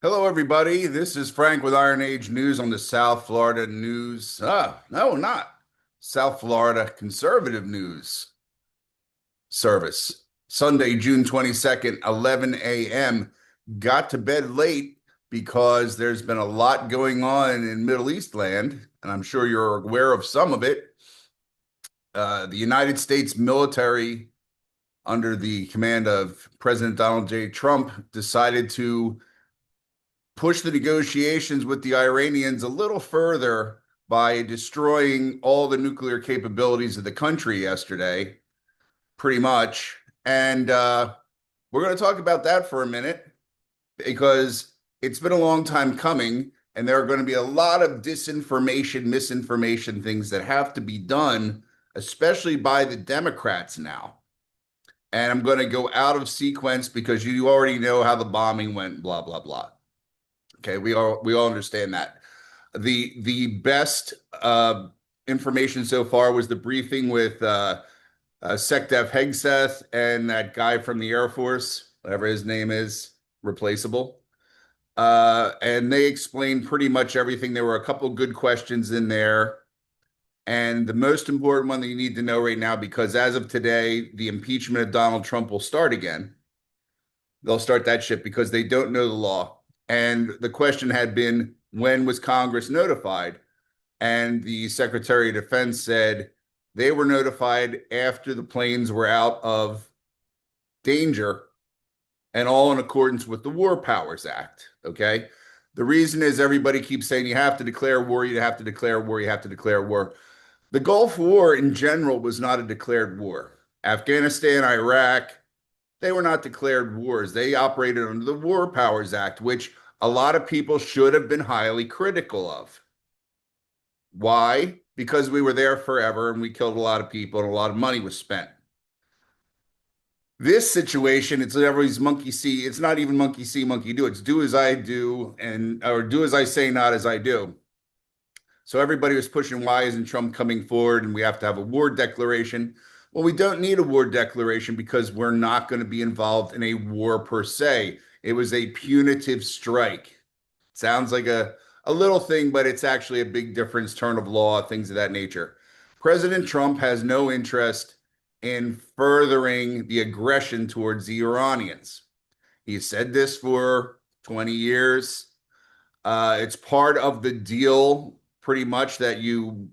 Hello, everybody. This is Frank with Iron Age News on the South Florida News. No, not South Florida Conservative News Service. Sunday, June 22nd, 11 a.m. Got to bed late because there's been a lot going on in Middle East land, and I'm sure you're aware of some of it. The United States military, under the command of President Donald J. Trump, decided to push the negotiations with the Iranians a little further by destroying all the nuclear capabilities of the country yesterday, pretty much. And we're going to talk about that for a minute because it's been a long time coming, and there are going to be a lot of disinformation, misinformation things that have to be done, especially by the Democrats now. And I'm going to go out of sequence because you already know how the bombing went, blah, blah, blah. Okay, we all understand that. The best information so far was the briefing with SecDef Hegseth and that guy from the Air Force, whatever his name is, replaceable. And they explained pretty much everything. There were a couple good questions in there. And the most important one that you need to know right now, because as of today, the impeachment of Donald Trump will start again. They'll start that shit because they don't know the law. And the question had been, when was Congress notified? And the Secretary of Defense said they were notified after the planes were out of danger and all in accordance with the War Powers Act. Okay. The reason is everybody keeps saying you have to declare war, you have to declare war, you have to declare war. The Gulf War in general was not a declared war. Afghanistan, Iraq, they were not declared wars. They operated under the War Powers Act, which a lot of people should have been highly critical of. Why? Because we were there forever and we killed a lot of people and a lot of money was spent. This situation, it's everybody's monkey see. It's not even monkey see, monkey do. It's do as I do and or do as I say, not as I do. So everybody was pushing, why isn't Trump coming forward and we have to have a war declaration? Well, we don't need a war declaration because we're not going to be involved in a war per se. It was a punitive strike. Sounds like a little thing, but it's actually a big difference, turn of law, things of that nature. President Trump has no interest in furthering the aggression towards the Iranians. He said this for 20 years. It's part of the deal, pretty much, that you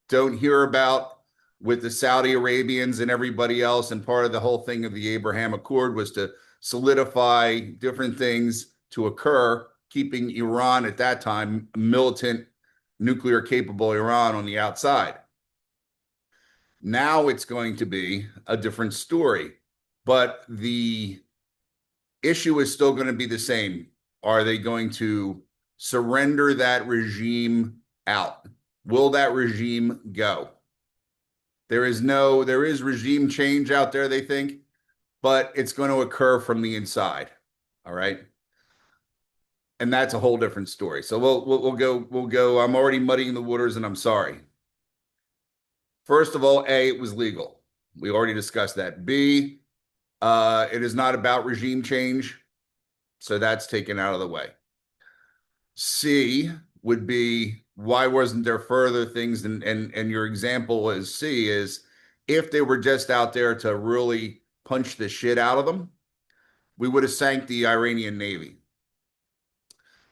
don't hear about with the Saudi Arabians and everybody else. And part of the whole thing of the Abraham Accord was to solidify different things to occur, keeping Iran at that time, militant, nuclear capable Iran on the outside. Now it's going to be a different story, but the issue is still going to be the same. Are they going to surrender that regime out? Will that regime go? There is regime change out there, they think, but it's going to occur from the inside. All right. And that's a whole different story. So we'll go. I'm already muddying the waters and I'm sorry. First of all, A, it was legal. We already discussed that. B, it is not about regime change. So that's taken out of the way. C would be, why wasn't there further things? And your example is C is, if they were just out there to really punch the shit out of them, we would have sank the Iranian Navy.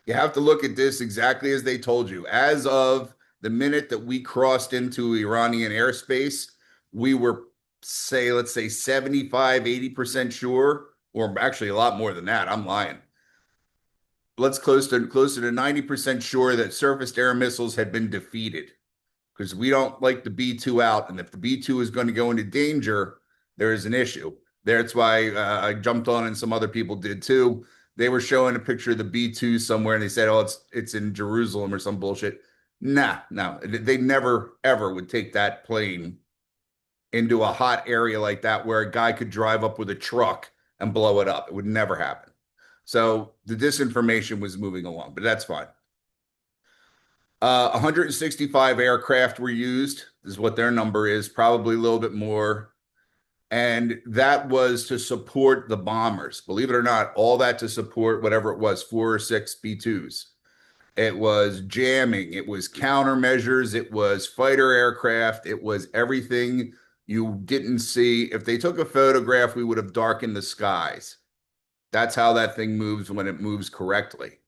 You have to look at this exactly as they told you. As of the minute that we crossed into Iranian airspace, we were, let's say 75, 80% sure, or actually a lot more than that. I'm lying. Let's closer to 90% sure that surface air missiles had been defeated, because we don't like the B-2 out. And if the B-2 is going to go into danger, there is an issue. That's why I jumped on, and some other people did too. They were showing a picture of the B-2 somewhere and they said, oh, it's in Jerusalem or some bullshit. Nah, no, they never, ever would take that plane into a hot area like that where a guy could drive up with a truck and blow it up. It would never happen. So the disinformation was moving along, but that's fine. 165 aircraft were used, is what their number is, probably a little bit more. And that was to support the bombers. Believe it or not, all that to support whatever it was, 4 or 6 B-2s. It was jamming. It was countermeasures. It was fighter aircraft. It was everything you didn't see. If they took a photograph, we would have darkened the skies. That's how that thing moves when it moves correctly.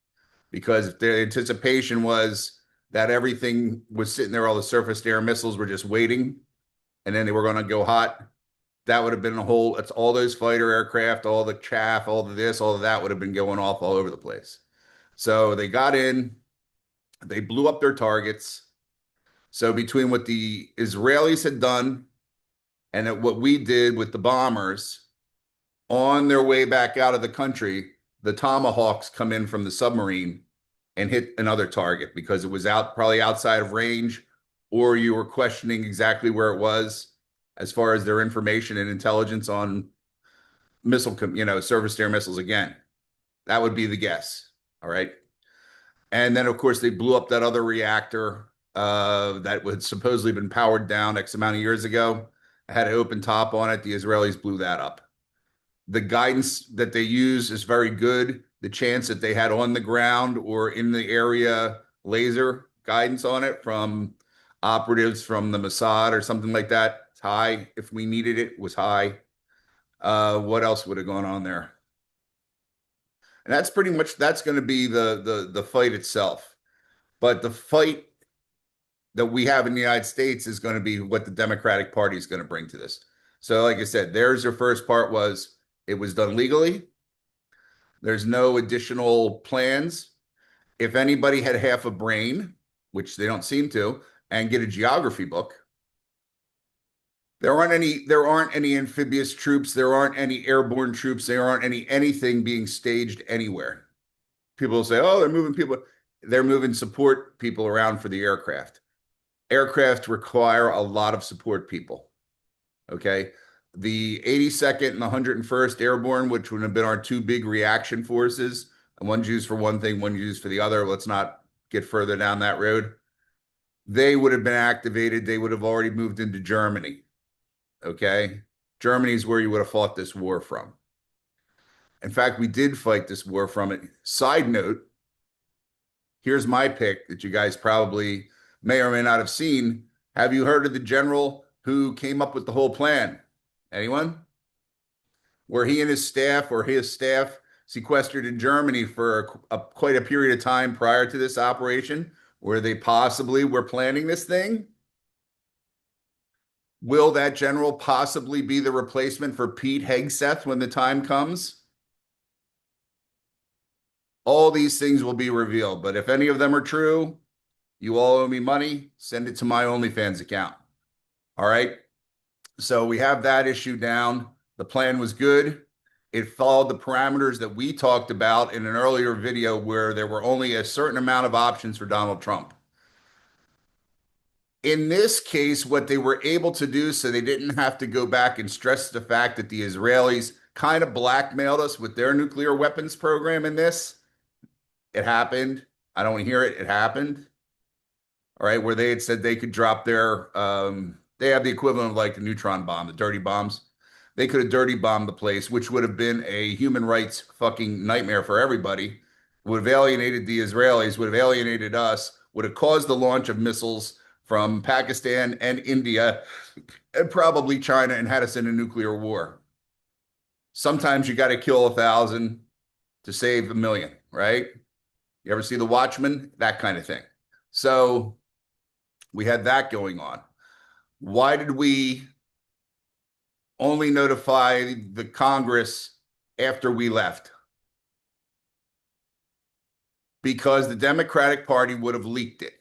Because the anticipation was that everything was sitting there, all the surface-to-air missiles were just waiting, and then they were going to go hot. That would have been a whole, it's all those fighter aircraft, all the chaff, all of this, all of that would have been going off all over the place. So they got in, they blew up their targets. So between what the Israelis had done and what we did with the bombers on their way back out of the country, the Tomahawks come in from the submarine and hit another target because it was out probably outside of range, or you were questioning exactly where it was as far as their information and intelligence on missile, surface-to-air missiles again. That would be the guess. All right. And then, of course, they blew up that other reactor that had supposedly been powered down X amount of years ago. It had an open top on it. The Israelis blew that up. The guidance that they use is very good. The chance that they had on the ground or in the area laser guidance on it from operatives from the Mossad or something like that, it's high. If we needed it, it was high. What else would have gone on there? And that's pretty much, that's going to be the fight itself. But the fight that we have in the United States is going to be what the Democratic Party is going to bring to this. So like I said, there's your first part was it was done legally. There's no additional plans. If anybody had half a brain, which they don't seem to, and get a geography book, there aren't any amphibious troops, there aren't any airborne troops, there aren't anything being staged anywhere. People will say, "Oh, they're moving people." They're moving support people around for the aircraft. Aircraft require a lot of support people. Okay. The 82nd and the 101st Airborne, which would have been our two big reaction forces, and one's used for one thing, one used for the other. Let's not get further down that road. They would have been activated. They would have already moved into Germany. Okay. Germany is where you would have fought this war from. In fact, we did fight this war from it. Side note, here's my pick that you guys probably may or may not have seen. Have you heard of the general who came up with the whole plan? Anyone? Were he and his staff or his staff sequestered in Germany for quite a period of time prior to this operation, where they possibly were planning this thing? Will that general possibly be the replacement for Pete Hegseth when the time comes? All these things will be revealed, but if any of them are true, you all owe me money. Send it to my OnlyFans account. All right. So we have that issue down. The plan was good. It followed the parameters that we talked about in an earlier video where there were only a certain amount of options for Donald Trump. In this case, what they were able to do so they didn't have to go back and stress the fact that the Israelis kind of blackmailed us with their nuclear weapons program in this. It happened. I don't hear it. It happened. All right, where they had said they could drop their, they have the equivalent of like the neutron bomb, the dirty bombs. They could have dirty bombed the place, which would have been a human rights fucking nightmare for everybody. Would have alienated the Israelis, would have alienated us, would have caused the launch of missiles from Pakistan and India and probably China and had us in a nuclear war. Sometimes you got to kill 1,000 to save 1,000,000, right? You ever see The Watchmen? That kind of thing. So we had that going on. Why did we only notify the Congress after we left? Because the Democratic Party would have leaked it.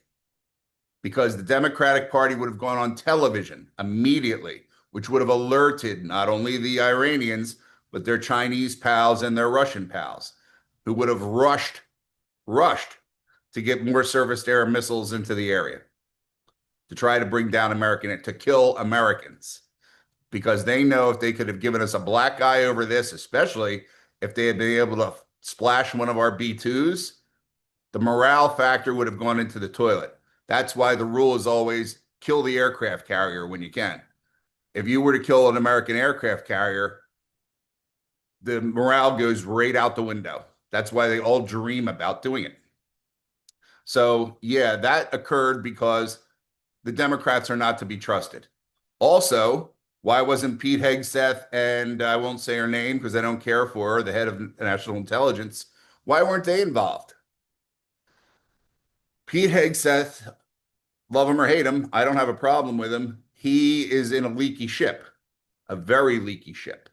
Because the Democratic Party would have gone on television immediately, which would have alerted not only the Iranians, but their Chinese pals and their Russian pals, who would have rushed to get more surface-to-air missiles into the area to try to bring down to kill Americans. Because they know if they could have given us a black eye over this, especially if they had been able to splash one of our B-2s, the morale factor would have gone into the toilet. That's why the rule is always kill the aircraft carrier when you can. If you were to kill an American aircraft carrier, the morale goes right out the window. That's why they all dream about doing it. So, yeah, that occurred because the Democrats are not to be trusted. Also, why wasn't Pete Hegseth, and I won't say her name because I don't care for her, the head of national intelligence, why weren't they involved? Pete Hegseth, love him or hate him, I don't have a problem with him. He is in a leaky ship, a very leaky ship.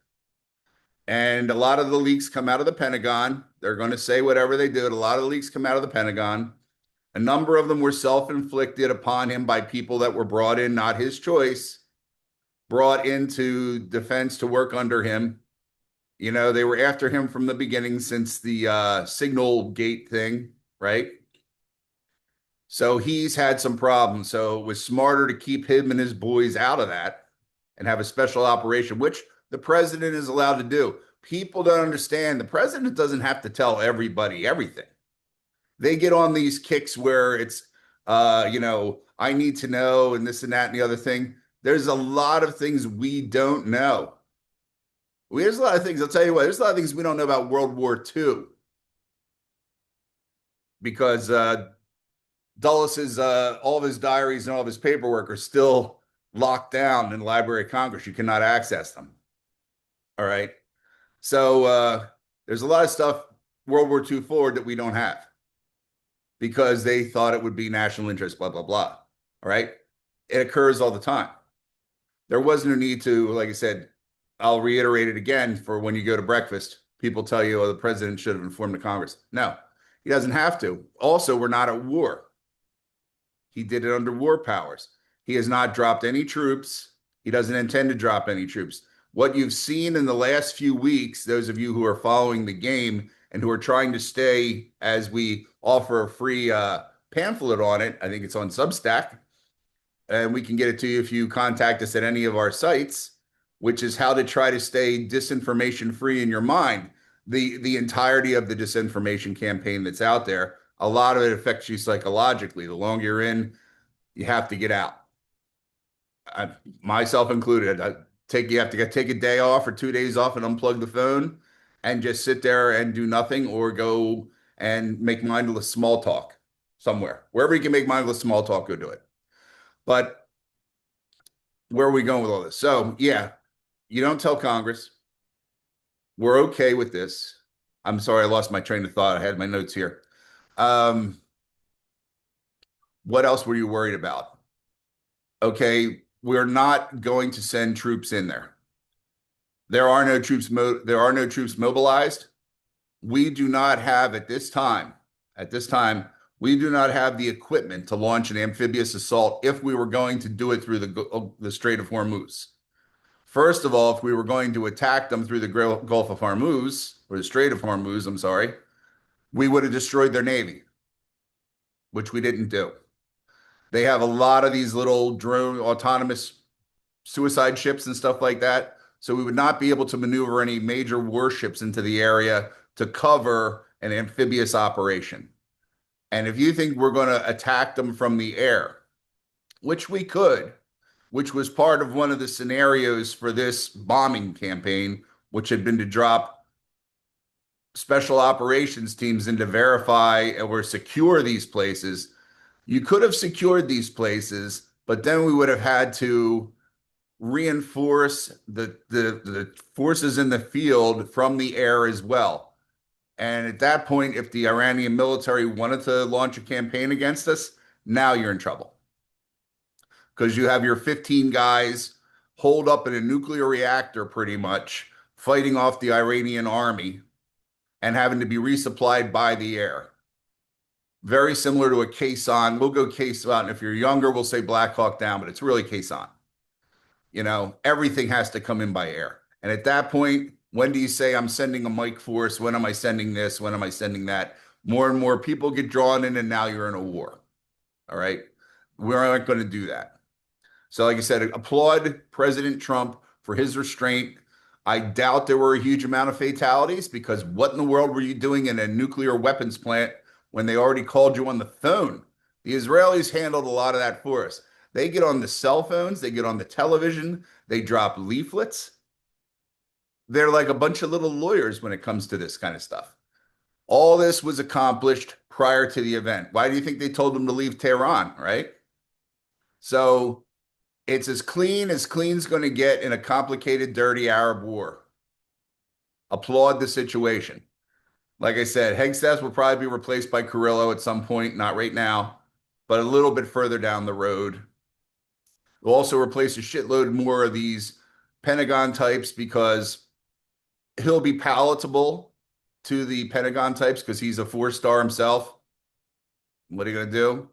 And a lot of the leaks come out of the Pentagon. They're going to say whatever they did. A lot of the leaks come out of the Pentagon. A number of them were self-inflicted upon him by people that were brought in, not his choice, brought into defense to work under him. You know, they were after him from the beginning since the signal gate thing, right? So he's had some problems. So it was smarter to keep him and his boys out of that and have a special operation, which the president is allowed to do. People don't understand. The president doesn't have to tell everybody everything. They get on these kicks where it's, I need to know and this and that and the other thing. There's a lot of things we don't know. There's a lot of things, I'll tell you what, there's a lot of things we don't know about World War II because Dulles' all of his diaries and all of his paperwork are still locked down in the Library of Congress. You cannot access them. All right. So there's a lot of stuff World War II forward that we don't have because they thought it would be national interest, blah, blah, blah. All right. It occurs all the time. There was no need to, like I said, I'll reiterate it again for when you go to breakfast. People tell you, oh, the president should have informed the Congress. No, he doesn't have to. Also, we're not at war. He did it under war powers. He has not dropped any troops. He doesn't intend to drop any troops. What you've seen in the last few weeks, those of you who are following the game and who are trying to stay as we offer a free pamphlet on it, I think it's on Substack, and we can get it to you if you contact us at any of our sites, which is how to try to stay disinformation free in your mind. The entirety of the disinformation campaign that's out there, a lot of it affects you psychologically. The longer you're in, you have to get out. Myself included. You have to take a day off or 2 days off and unplug the phone and just sit there and do nothing or go and make mindless small talk somewhere. Wherever you can make mindless small talk, go do it. But where are we going with all this? So, yeah, you don't tell Congress. We're okay with this. I'm sorry, I lost my train of thought. I had my notes here. What else were you worried about? Okay, we're not going to send troops in there. There are no troops mobilized. We do not have at this time, we do not have the equipment to launch an amphibious assault if we were going to do it through the Strait of Hormuz. First of all, if we were going to attack them through the Gulf of Hormuz, or the Strait of Hormuz, I'm sorry, we would have destroyed their navy, which we didn't do. They have a lot of these little drone autonomous suicide ships and stuff like that. So we would not be able to maneuver any major warships into the area to cover an amphibious operation. And if you think we're going to attack them from the air, which we could, which was part of one of the scenarios for this bombing campaign, which had been to drop special operations teams in to verify or secure these places. You could have secured these places, but then we would have had to reinforce the forces in the field from the air as well. And at that point, if the Iranian military wanted to launch a campaign against us, now you're in trouble. Because you have your 15 guys holed up in a nuclear reactor pretty much, fighting off the Iranian army and having to be resupplied by the air. Very similar to a caisson. We'll go caisson. If you're younger, we'll say Black Hawk Down, but it's really caisson. You know, everything has to come in by air. And at that point, when do you say I'm sending a Mike force? When am I sending this? When am I sending that? More and more people get drawn in, and now you're in a war. All right. We aren't going to do that. So, like I said, applaud President Trump for his restraint. I doubt there were a huge amount of fatalities because what in the world were you doing in a nuclear weapons plant when they already called you on the phone? The Israelis handled a lot of that for us. They get on the cell phones, they get on the television, they drop leaflets. They're like a bunch of little lawyers when it comes to this kind of stuff. All this was accomplished prior to the event. Why do you think they told them to leave Tehran, right? So it's as clean's going to get in a complicated, dirty Arab war. Applaud the situation. Like I said, Hegseth will probably be replaced by Carrillo at some point, not right now, but a little bit further down the road. We'll also replace a shitload more of these Pentagon types because he'll be palatable to the Pentagon types because he's a four-star himself. What are you going to do?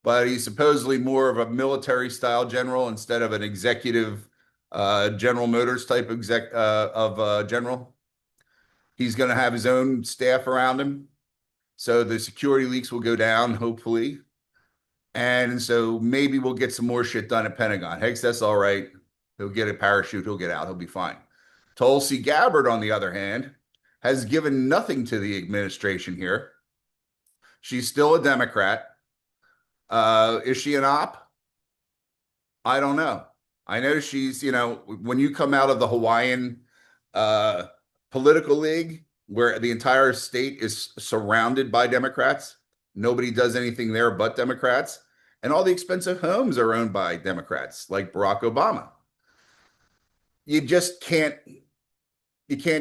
But he's supposedly more of a military style general instead of an executive General Motors type of general. He's going to have his own staff around him. So the security leaks will go down, hopefully. And so maybe we'll get some more shit done at Pentagon. Hicks, that's all right. He'll get a parachute. He'll get out. He'll be fine. Tulsi Gabbard, on the other hand, has given nothing to the administration here. She's still a Democrat. Is she an op? I don't know. I know she's, when you come out of the Hawaiian uh, political league, where the entire state is surrounded by Democrats, nobody does anything there but Democrats, and all the expensive homes are owned by Democrats, like Barack Obama. You just can't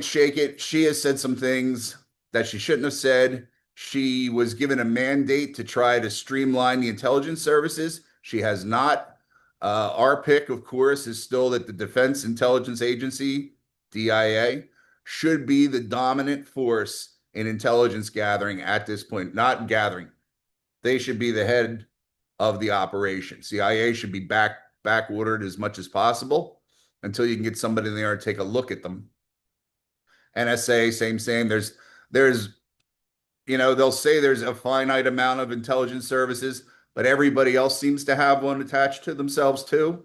shake it. She has said some things that she shouldn't have said. She was given a mandate to try to streamline the intelligence services. She has not. Our pick, of course, is still that the Defense Intelligence Agency, DIA, should be the dominant force in intelligence gathering at this point. Not gathering. They should be the head of the operation. CIA should be backordered as much as possible until you can get somebody in there and take a look at them. NSA, same. There's they'll say there's a finite amount of intelligence services, but everybody else seems to have one attached to themselves too.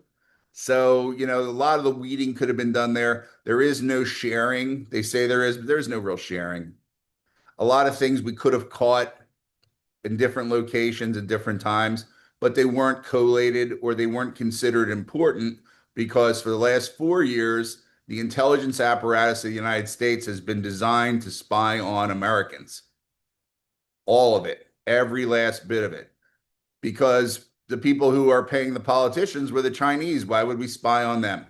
So, a lot of the weeding could have been done there. There is no sharing. They say there is, but there's no real sharing. A lot of things we could have caught in different locations at different times, but they weren't collated or they weren't considered important because for the last 4 years, the intelligence apparatus of the United States has been designed to spy on Americans. All of it, every last bit of it, because the people who are paying the politicians were the Chinese. Why would we spy on them?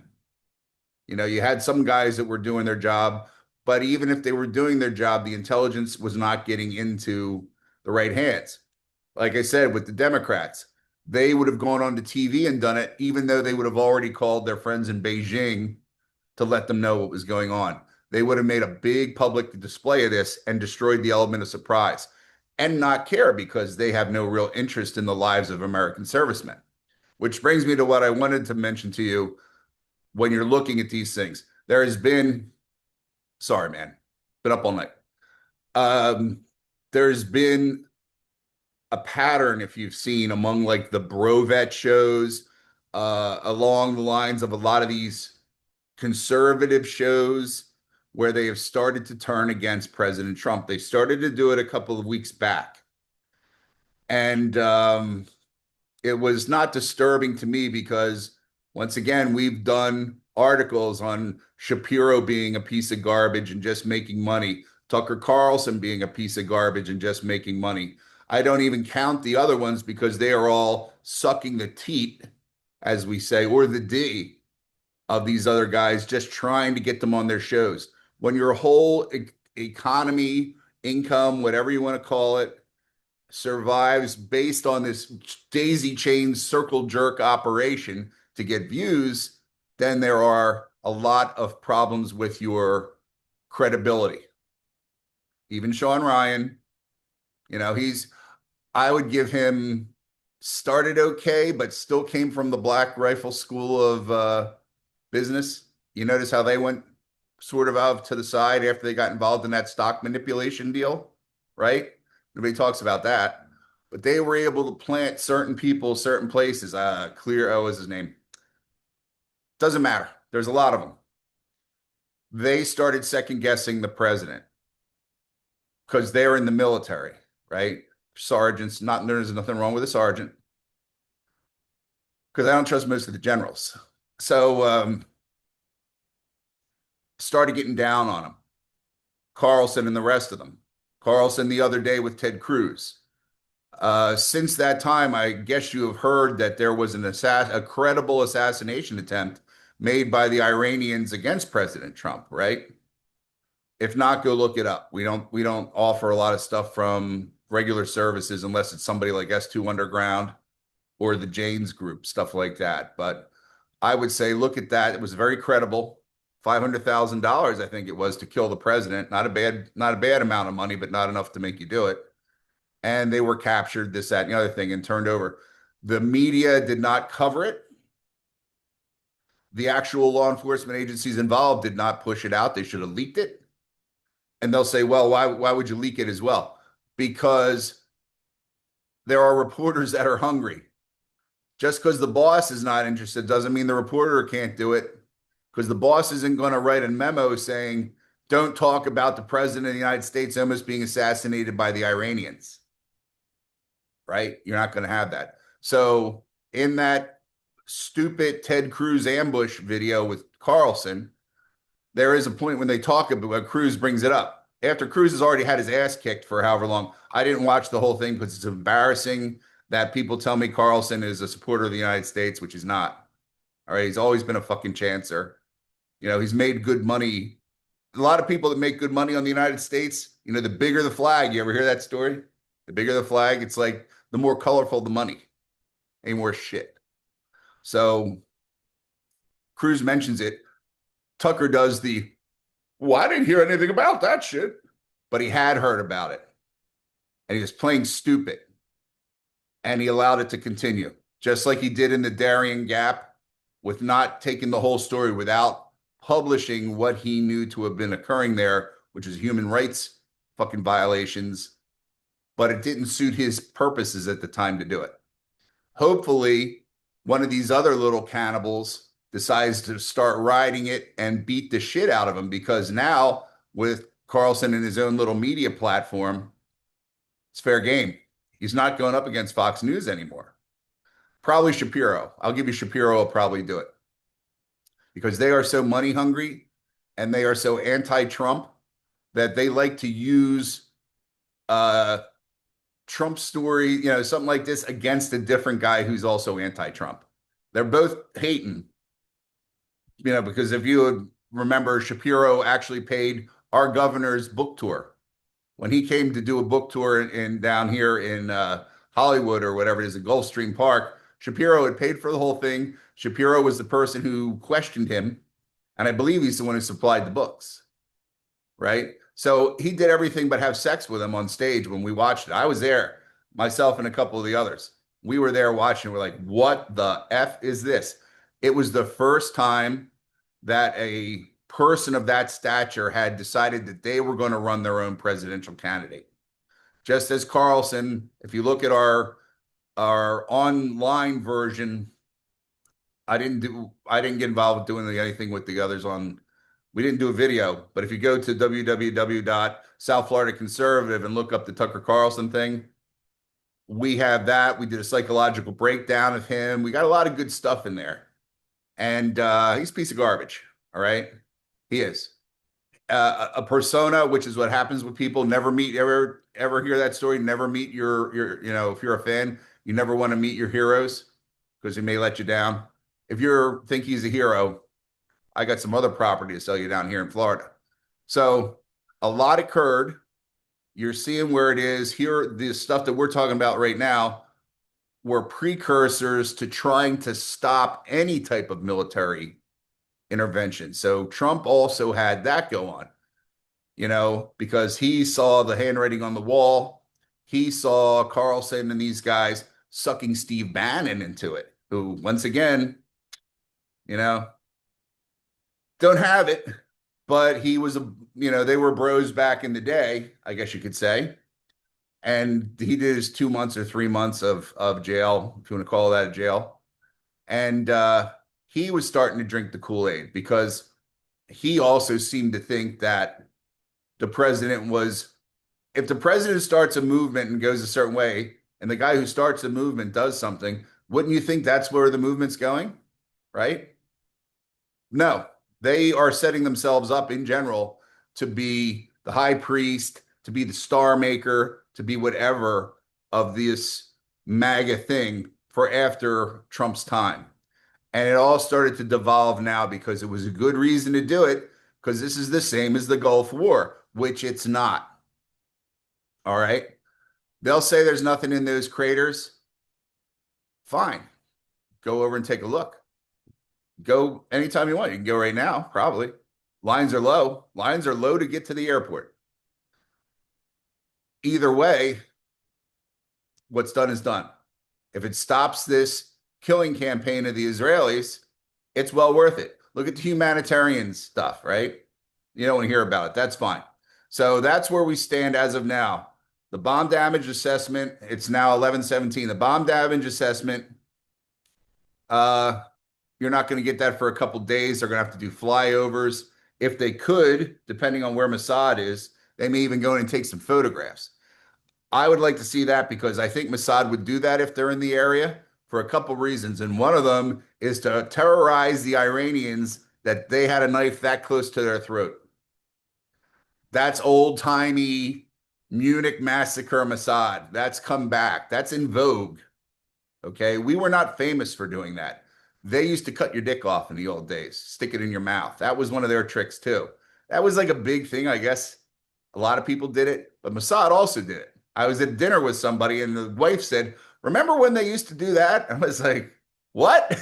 You had some guys that were doing their job, but even if they were doing their job, the intelligence was not getting into the right hands. Like I said, with the Democrats, they would have gone on to TV and done it, even though they would have already called their friends in Beijing to let them know what was going on. They would have made a big public display of this and destroyed the element of surprise and not care because they have no real interest in the lives of American servicemen. Which brings me to what I wanted to mention to you when you're looking at these things. There has been, sorry, man, been up all night. There's been a pattern, if you've seen, among like the Brovet shows, along the lines of a lot of these conservative shows where they have started to turn against President Trump. They started to do it a couple of weeks back. And it was not disturbing to me because, once again, we've done articles on Shapiro being a piece of garbage and just making money, Tucker Carlson being a piece of garbage and just making money. I don't even count the other ones because they are all sucking the teat, as we say, or the D of these other guys, just trying to get them on their shows. When your whole economy, income, whatever you want to call it, survives based on this daisy chain circle jerk operation to get views, then there are a lot of problems with your credibility. Even Sean Ryan, I would give him started okay, but still came from the Black Rifle School of business. You notice how they went sort of out to the side after they got involved in that stock manipulation deal, right? Nobody talks about that. But they were able to plant certain people, certain places. What was his name? Doesn't matter. There's a lot of them. They started second guessing the president because they're in the military, right? Sergeants, there's nothing wrong with a sergeant. because I don't trust most of the generals. So started getting down on him. Carlson and the rest of them. Carlson the other day with Ted Cruz. Since that time, I guess you have heard that there was a credible assassination attempt made by the Iranians against President Trump, right? If not, go look it up. We don't offer a lot of stuff from regular services unless it's somebody like S2 Underground or the Janes Group, stuff like that. But I would say look at that. It was very credible. $500,000, I think it was, to kill the president. Not a bad amount of money, but not enough to make you do it. And they were captured, this, that, and the other thing, and turned over. The media did not cover it. The actual law enforcement agencies involved did not push it out. They should have leaked it. And they'll say, well, why would you leak it as well? Because there are reporters that are hungry. Just because the boss is not interested doesn't mean the reporter can't do it, because the boss isn't going to write a memo saying, don't talk about the president of the United States almost being assassinated by the Iranians, right? You're not going to have that. So in that stupid Ted Cruz ambush video with Carlson, there is a point when they talk about, Cruz brings it up. After Cruz has already had his ass kicked for however long. I didn't watch the whole thing because it's embarrassing that people tell me Carlson is a supporter of the United States, which he's not. All right. He's always been a fucking chancer. He's made good money. A lot of people that make good money on the United States, the bigger the flag. You ever hear that story? The bigger the flag, it's like the more colorful the money. Ain't more shit. So Cruz mentions it. Tucker does well, I didn't hear anything about that shit. But he had heard about it. And he was playing stupid. And he allowed it to continue. Just like he did in the Darien Gap, with not taking the whole story, without publishing what he knew to have been occurring there, which is human rights fucking violations. But it didn't suit his purposes at the time to do it. Hopefully, one of these other little cannibals decides to start riding it and beat the shit out of him, because now with Carlson and his own little media platform, it's fair game. He's not going up against Fox News anymore. Probably Shapiro. I'll give you Shapiro will probably do it, because they are so money hungry and they are so anti-Trump that they like to use Trump story, something like this against a different guy who's also anti-Trump. They're both hating, because if you would remember, Shapiro actually paid our governor's book tour when he came to do a book tour in down here in Hollywood or whatever it is, at Gulfstream Park. Shapiro had paid for the whole thing. Shapiro was the person who questioned him, and I believe he's the one who supplied the books, right? So he did everything but have sex with him on stage when we watched it. I was there, myself and a couple of the others. We were there watching. We're like, what the F is this? It was the first time that a person of that stature had decided that they were going to run their own presidential candidate. Just as Carlson, if you look at our online version, I didn't get involved with doing anything with the others on. We didn't do a video, but if you go to www.southfloridaconservative and look up the Tucker Carlson thing, we have that. We did a psychological breakdown of him. We got a lot of good stuff in there. And he's a piece of garbage. All right. He is. A persona, which is what happens with people. Never hear that story. Never meet your, if you're a fan, you never want to meet your heroes because he may let you down. If you think he's a hero, I got some other property to sell you down here in Florida. So a lot occurred. You're seeing where it is here. The stuff that we're talking about right now were precursors to trying to stop any type of military intervention. So Trump also had that go on, because he saw the handwriting on the wall. He saw Carlson and these guys sucking Steve Bannon into it, who, once again, don't have it, but he was they were bros back in the day, I guess you could say. And he did his 2 months or 3 months of jail, if you want to call that a jail. And he was starting to drink the Kool-Aid, because he also seemed to think that the president was, if the president starts a movement and goes a certain way, and the guy who starts the movement does something, Wouldn't you think that's where the movement's going? Right? No, they are setting themselves up in general to be the high priest, to be the star maker, to be whatever of this MAGA thing for after Trump's time. And it all started to devolve now because it was a good reason to do it, because this is the same as the Gulf War, which it's not. All right. They'll say there's nothing in those craters. Fine. Go over and take a look. Go anytime you want. You can go right now, probably. Lines are low. Lines are low to get to the airport. Either way, what's done is done. If it stops this killing campaign of the Israelis, it's well worth it. Look at the humanitarian stuff, right? You don't want to hear about it. That's fine. So that's where we stand as of now. The bomb damage assessment, it's now 11/17. The bomb damage assessment, you're not going to get that for a couple days. They're going to have to do flyovers. If they could, depending on where Mossad is, they may even go in and take some photographs. I would like to see that because I think Mossad would do that if they're in the area for a couple reasons. And one of them is to terrorize the Iranians that they had a knife that close to their throat. That's old-timey Munich massacre Mossad. That's come back. That's in vogue. Okay. We were not famous for doing that. They used to cut your dick off in the old days, stick it in your mouth. That was one of their tricks too. That was like a big thing, I guess. A lot of people did it, but Mossad also did it. I was at dinner with somebody and the wife said, "Remember when they used to do that?" I was like, "What?"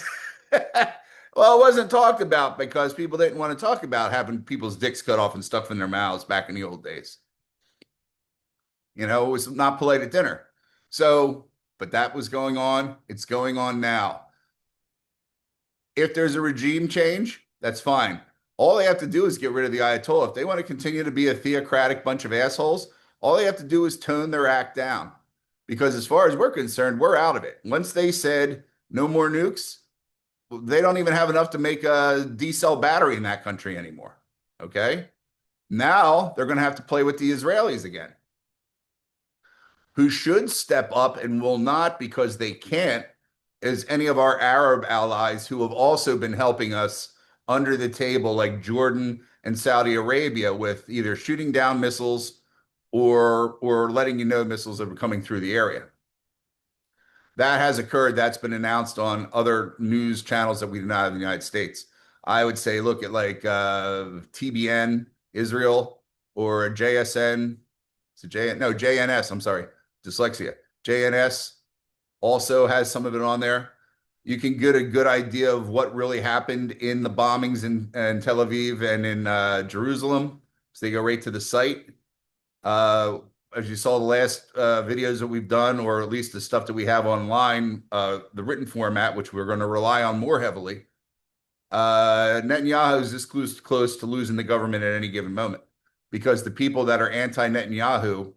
Well, it wasn't talked about because people didn't want to talk about having people's dicks cut off and stuff in their mouths back in the old days. It was not polite at dinner. So, but that was going on. It's going on now. If there's a regime change, that's fine. All they have to do is get rid of the Ayatollah. If they want to continue to be a theocratic bunch of assholes, all they have to do is tone their act down. Because as far as we're concerned, we're out of it. Once they said no more nukes, they don't even have enough to make a D-cell battery in that country anymore. Okay? Now they're going to have to play with the Israelis again, who should step up and will not because they can't, is any of our Arab allies who have also been helping us under the table, like Jordan and Saudi Arabia, with either shooting down missiles or letting you know missiles are coming through the area. That has occurred. That's been announced on other news channels that we do not have in the United States. I would say look at like TBN Israel or JSN. So JNS. I'm sorry, dyslexia. JNS also has some of it on there. You can get a good idea of what really happened in the bombings in Tel Aviv and in Jerusalem. So they go right to the site. As you saw the last videos that we've done, or at least the stuff that we have online, the written format, which we're going to rely on more heavily, Netanyahu is this close to losing the government at any given moment because the people that are anti-Netanyahu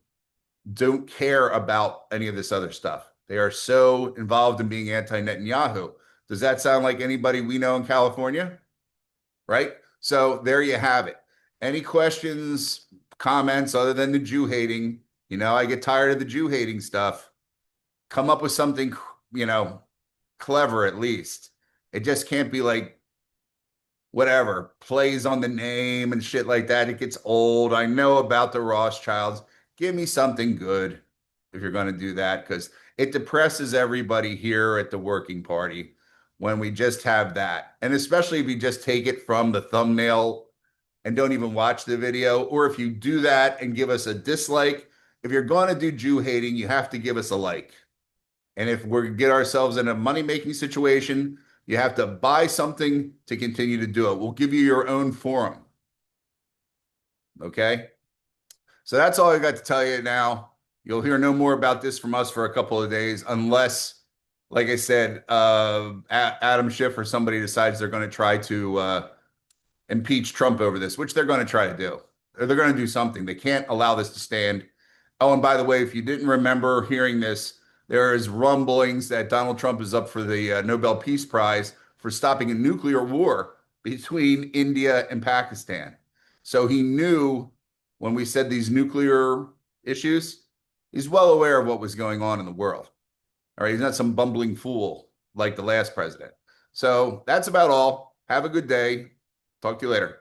don't care about any of this other stuff. They are so involved in being anti-Netanyahu. Does that sound like anybody we know in California? Right? So there you have it. Any questions, comments other than the Jew hating? I get tired of the Jew hating stuff. Come up with something, clever at least. It just can't be like whatever, plays on the name and shit like that. It gets old. I know about the Rothschilds. Give me something good if you're going to do that, because it depresses everybody here at the working party when we just have that. And especially if you just take it from the thumbnail and don't even watch the video, or if you do that and give us a dislike. If you're going to do Jew hating, you have to give us a like. And if we get ourselves in a money-making situation, you have to buy something to continue to do it. We'll give you your own forum. Okay? So that's all I got to tell you now. You'll hear no more about this from us for a couple of days, unless, like I said, Adam Schiff or somebody decides they're going to try to impeach Trump over this, which they're going to try to do. Or they're going to do something. They can't allow this to stand. Oh, and by the way, if you didn't remember hearing this, there is rumblings that Donald Trump is up for the Nobel Peace Prize for stopping a nuclear war between India and Pakistan. So he knew when we said these nuclear issues, he's well aware of what was going on in the world. All right, he's not some bumbling fool. like the last president. So that's about all. Have a good day. Talk to you later.